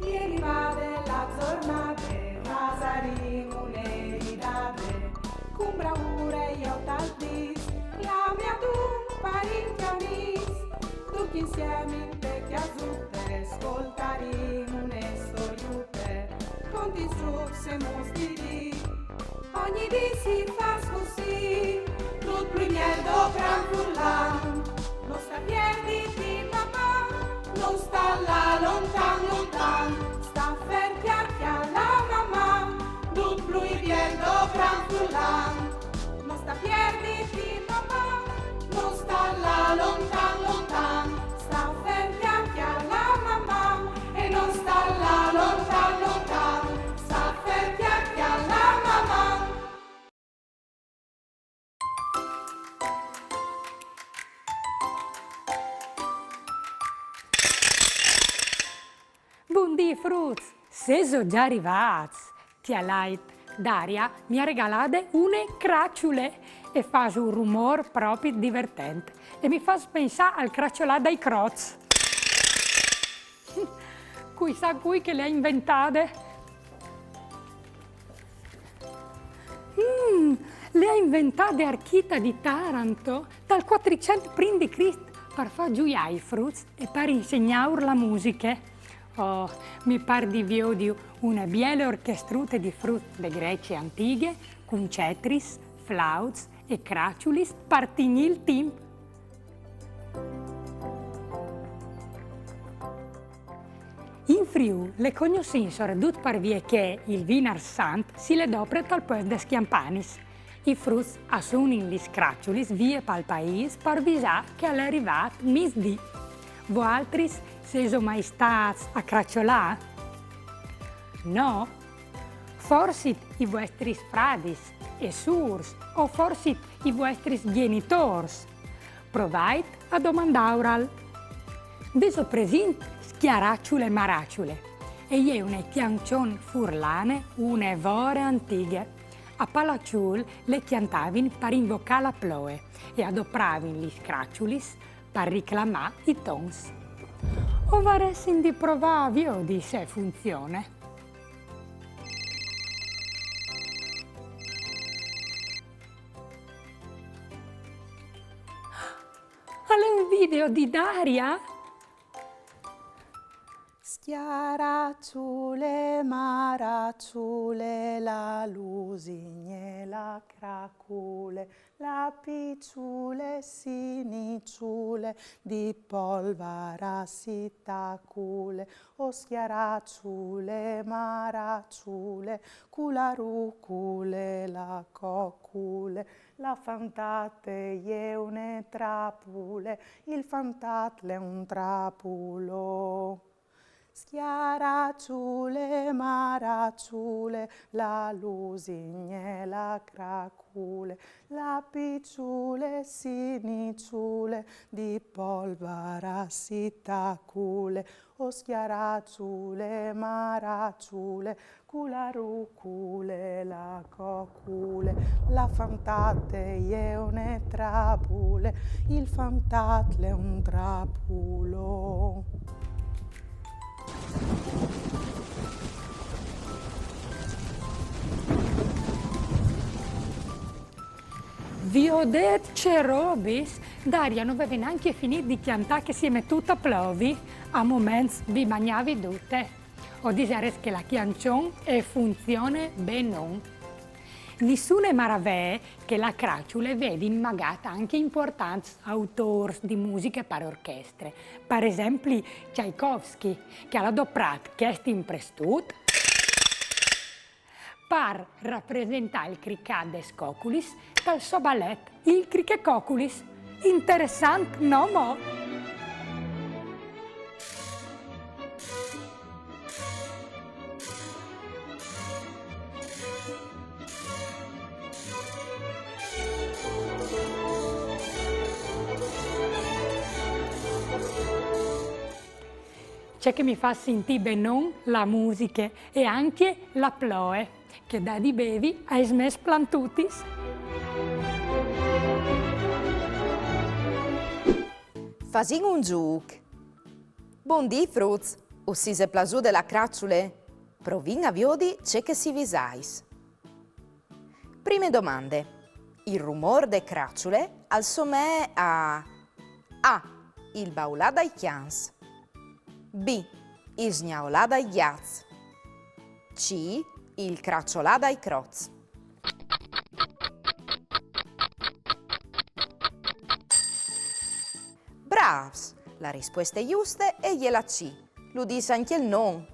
Ieri vade la giornata, pasaremo un'eridate, con bravura io t'aldis, la mia tu parenti amis, tutti insieme in vecchia zutte, ascoltaremo une storiute, conti su se mostri, ogni dì si fa così, tutto primiero gran fullan, non sta piedi di mamma, non sta là lontan lontan, sta fermi alla mamma, tutto primiero gran fullan, non sta piedi di mamma, non sta là lontan lontan, sta fermi alla mamma e non sta là lontan lontan, sta fermi alla mamma. Buondì Fruz, sei già arrivati. Ti ha lait, Daria mi ha regalato une cracciule e fa un rumore proprio divertente e mi fa pensare al cracciolato dai croz. Chissà cui che le ha inventate. Le ha inventate Archita di Taranto dal 400 prima di Cristo per far gioiare i Fruz e per insegnare la musica. Oh, mi par di vedo una bella orchestrute di frutti de Grecie antiche, con cetris, flauts e cracciulis partigni il timp. In Friuli le conoscenze soprattutto per via che il Vinar Sant si le dopre tal poi de schiampanis. I frutti sono in gli cracciulis via pal paese per avvisare che è arrivato misdì. Voi altri siete mai stati a cracciolare? No? Forse i vostri fradi e surs o forse i vostri genitori. Provate a domandare. Adesso presente schiaracciule e maracciule e io una chiancion furlane, une vore antiche. A Palacciul le chiantavano per invocare la ploe e adopravano gli scracciulis per reclamare i tons. O vorresti di provare di se funziona? È un video di Daria? Schiaracciule, maracciule, la lusigne, la cracule, la picciule, sinicciule, di polvara sitacule, o schiaracciule, maracciule, cularucule, la cocule, la fantate è une trapule, il fantatle è un trapulo. Schiaracciule, maracciule, la lusigne, la cracule, la picciule, sinicciule, di polvara sitacule, o schiaracciule, maracciule, cularucule, la cocule, la fantate è une trapule, il fantatle è un trapulo. Vi ho detto c'è robis, Daria non aveva neanche finito di piantare che si è mettuta a plovi, a momenti vi mangiavi tutte. O disere che la chiancion e funzione ben non. Nessuna maravè che la cracciule vede immagata anche importanti autori di musica per orchestre. Per esempio Tchaikovsky, che ha adoprato questo imprestut per rappresentare il cricat des coculis dal suo ballet Il criche coculis. Interessante, no mo? C'è che mi fa sentire benon la musica e anche la ploe, che da di bevi ai smes plantutis. Fasin un gioco. Buondì, Fruz. O si se plasu de la cracciule? Provin a viodi c'è che si visais. Prime domande. Il rumor de cracciule al somè a A. Il baulà dai chians. B. Il sgnaolà dai ghiaz. C. Il cracciolà dai croz. Bravs! La risposta è giusta e gliela C. Lo dice anche il non.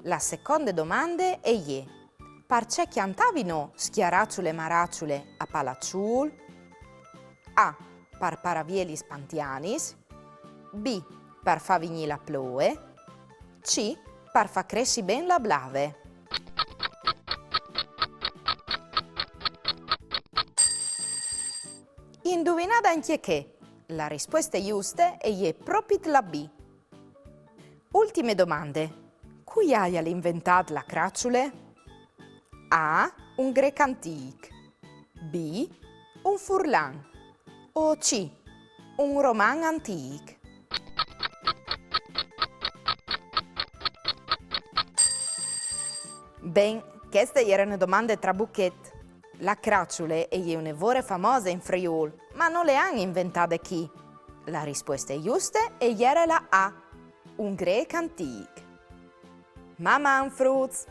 La seconda domanda è ye. Perché chiantavino schiaracciule e maracciule a palacciul? A. Per paravie gli spantianis. B. Per fa vigni la ploe. C. Per fa cresci ben la blave. Indovinate anche che la risposta giusta è proprio la B. Ultime domande. Cui hai inventato la cracciule? A. Un greco antico. B. Un furlan. O C. Un roman antico. Ben, queste erano domande trabuchet. La cracciule è un'evore famosa in Friuli, ma non le hanno inventate chi. La risposta giusta era la A. Un greco antico. Mamma Fruz!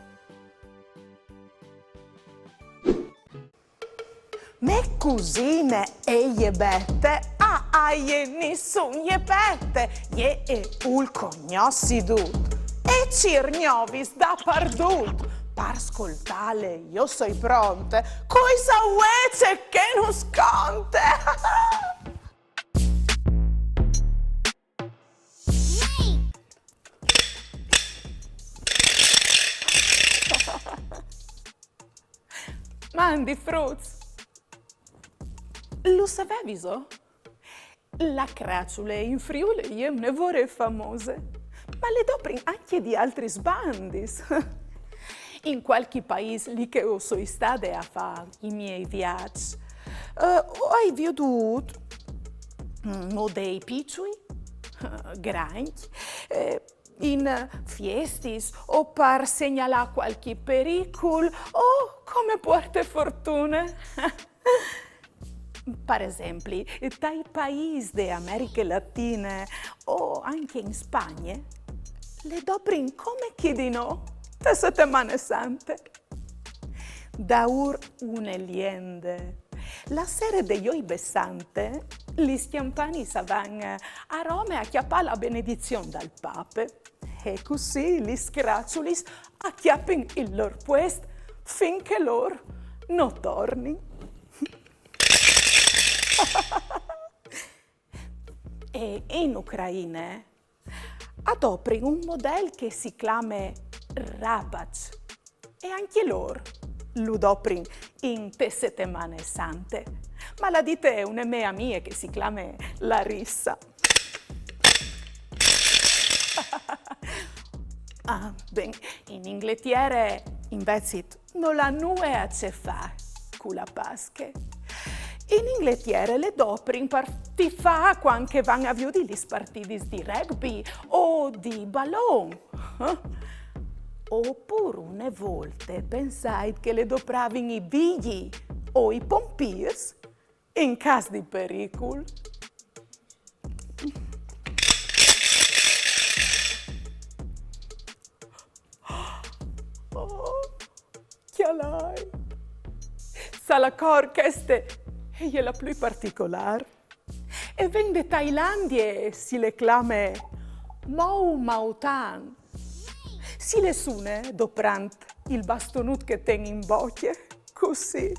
Me cusine e je bette, a je nissun je pette, je e ul cognossi dut, e cirgnovis da pardut. Per ascoltare io sono pronte, cosa uece che non sconte. Mandi Fruz. Lo sapevi so? La cracciule in Friuli è un'evore famosa, ma le doprin anche di altri sbandis. In qualche paese lì che sono stata a fare i miei viaggi, ho veduto dei piccoli, grandi, in fiestis o per segnalare qualche pericolo o come porte fortune. Per esempio, dai paesi dell'America Latina o anche in Spagna, le doprin come chi di no, da settimane sante. Da une liende, la sera degli oi bessante, gli schiampani savanno a Roma a chiappare la benedizione dal Pape. E così gli scracciulis acchiappin il loro puesto finché loro non torni. E in Ucraina adoprano un modello che si chiama Rabac e anche loro lo adoprano in te settimane sante. Ma la dite è una mia che si chiama Larissa. Ben, in inglese invece non la nuove a ce fa con la Pasca. In inglese le doprin ti fa quando vanno a vedere gli partiti di rugby o di ballon. Oppure una volta pensai che le dopravano i vigili o i pompiers in caso di pericolo. Oh, che lei! Sa la cor queste è la più particolare. E ven de Thailandia si le clame Mau Mautan. Si le sune doprant il bastonut che ten in bocca, così.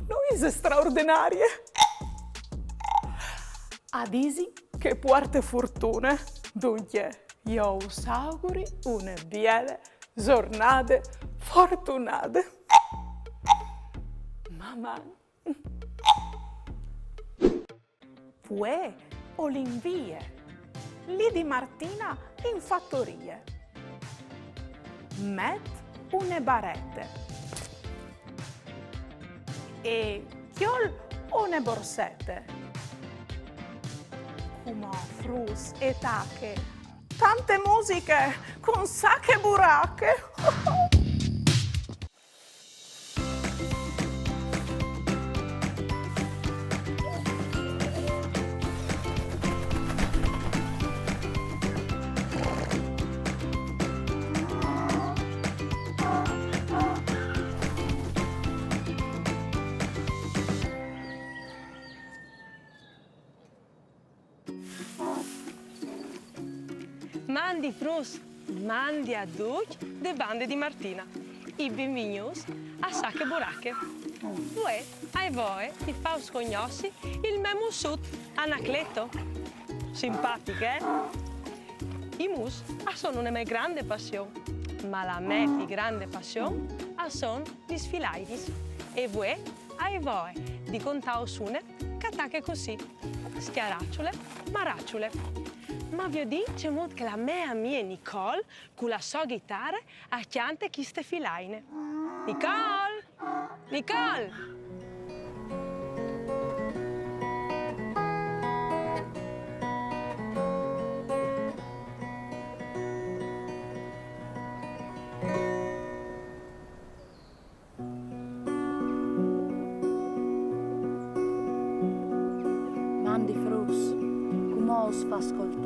Noise straordinarie. Adisi che porta fortuna. Dunque, io us auguri una bella giornata fortunata. Mamma. Pue o l'invie. Lì di Martina in fattoria. Met une barette. E chiol One borsette. Kuma, frus e tacche. Tante musiche con sacche e buracche. Mandi frus, mandi a tutti de bande di Martina. I benvenuti a Sacche Buracche. Voi, ai voi, ti fa scognossi il memo sud Anacleto. Simpatiche, I mus sono una mia grande passione, ma la mia più grande passione sono gli sfilaitis. E voi, ai voi, di contare sune, catacche così, schiaracciole, maracciole. Ma vi dice che la mia Nicole, con la sua chitarra, acchianta queste filaine. Nicole! Nicole! Mandi frus, come os fa ascoltare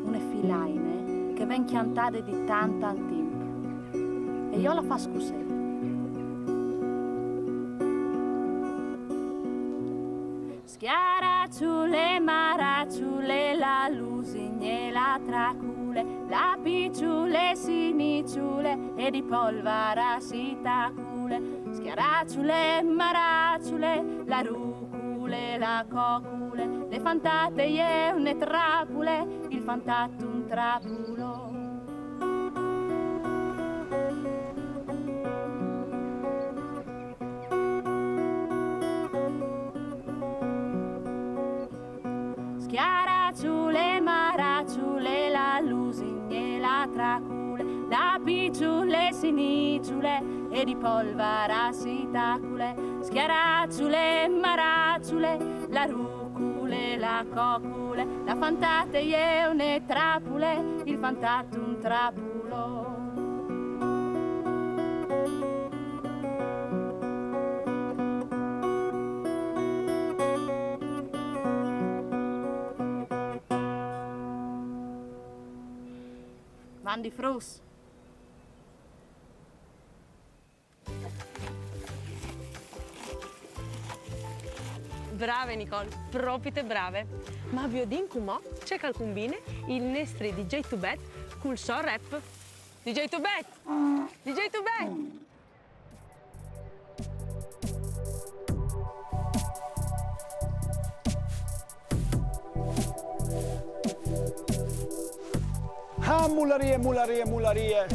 una filaine che ven chiantate di tanto tempo. E io la fa scusare. Schiaracciule, maracciule, la lusigne, la tracule, la picciule, sinicciule e di polvara si tacule. Schiaracciule, maracciule, la rucule, la cocule, le fantate e une trapule, il fantato un trapulo. Schiaracciule, maracciule, la lusigne, la tracule, la picciule, sinicciule e di polvara si tacule. Schiaracciule, maracciule, la rucule, la cocule, la fantate e une trapule, il fantato un trapulo. Mandi frus. Brave Nicole, proprio brave. Ma vi dico mo, c'è qualcun bene il nostro DJ Tubet col suo rap. DJ Tubet! DJ Tubet! Ah, mularie, mularie, mularie.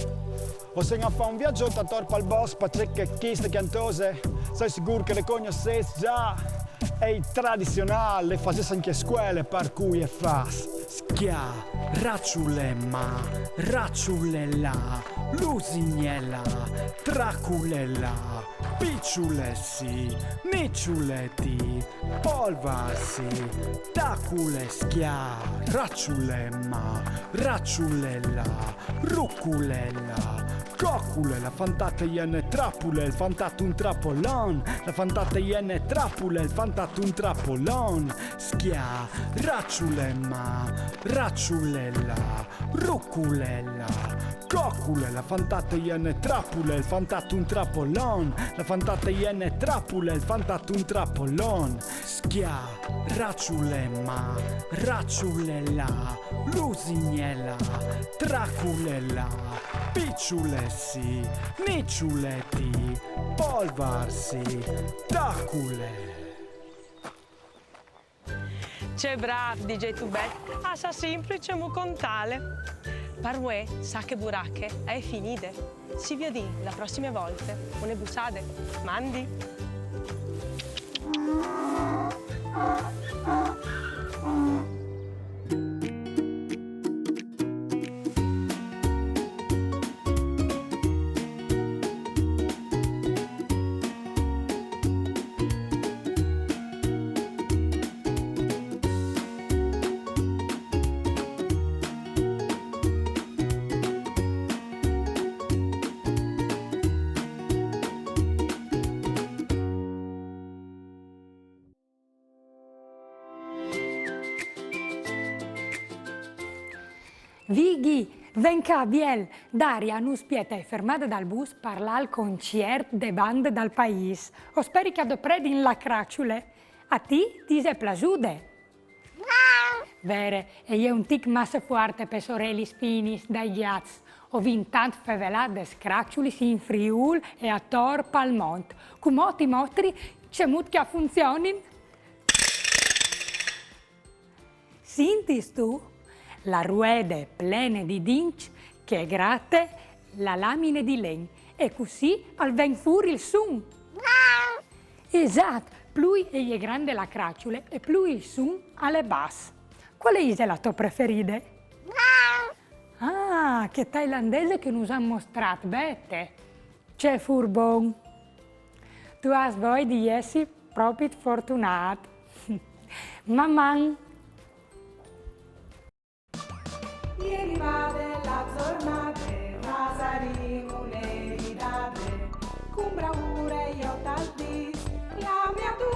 O se non fa un viaggio da Torpa al Boss, Patrick e queste cantose, sei sicuro che le conoscete già. È tradizionale, le fasi anche a scuole, per cui è fas. Schia, racciulema, racciulella, lusignella, traculella, picciulessi, nicciuletti, polvasi, tacule, schia, racciulema, racciulella, ruculella, cocule, la fantata iene trapule, il fantato un trapolon, la fantata iene trapule, il fantato un trapolon, schia, racciulema, racciulella, ruculella, cocule, la fantata iene trapule, il fantato un trapolon, la fantata iene trapule, il fantato un trapolon, schia, racciulema, racciulella, lusignella, traculella, picciulessi, nicciuletti, polvarsi, tacule. C'è bravo DJ Tubet, sa semplice mu contale. Per voi, Sacche Buracche, è finite. Si vede la prossima volta. Une bussate. Mandi. Vighi, venca biel, Daria non spieta è fermata dal bus parla al concert de bande dal país. O speri che adoppredi in la cracciule. A ti è piaciude? Vere, e io un tic massa forte per sorelli spinis dai ghiaz. Ho vinto tant fevelate scracciulis in Friul e a Tor Palmont. Cumoti motri, c'è mut che funzionin? Sintis tu? La ruede plene di dinch che gratte la lamine di legno e così al ven fuori il sun. Esatto, più è grande la cracciule e più il sun alle basse. Qual è la tua preferita? Ah, che thailandese che nos ha mostrato, bete. C'è furbon. Tu hai voglia di essere proprio fortunato. Mamma. Ieri vade la giornata, pasaremo un'eridate, con bravura io t'aldis, la mia tu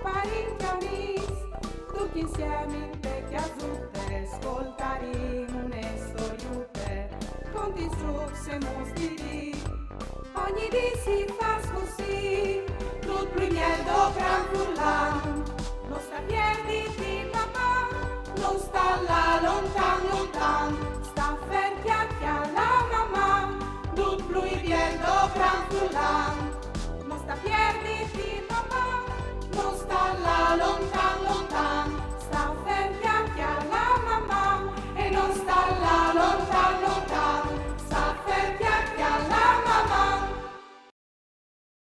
parincanis, tutti insieme vecchia zutte, ascoltaremo une storiute, conti struxe mostiri, ogni dì si fa così, tutto primiendo gran furlan, non sta piedi di mamma, non sta là lontan lontan, sta ferchiacchi alla mamma, tut pluidiendo gran furlan, non sta piedi di mamma, non sta là lontan lontan.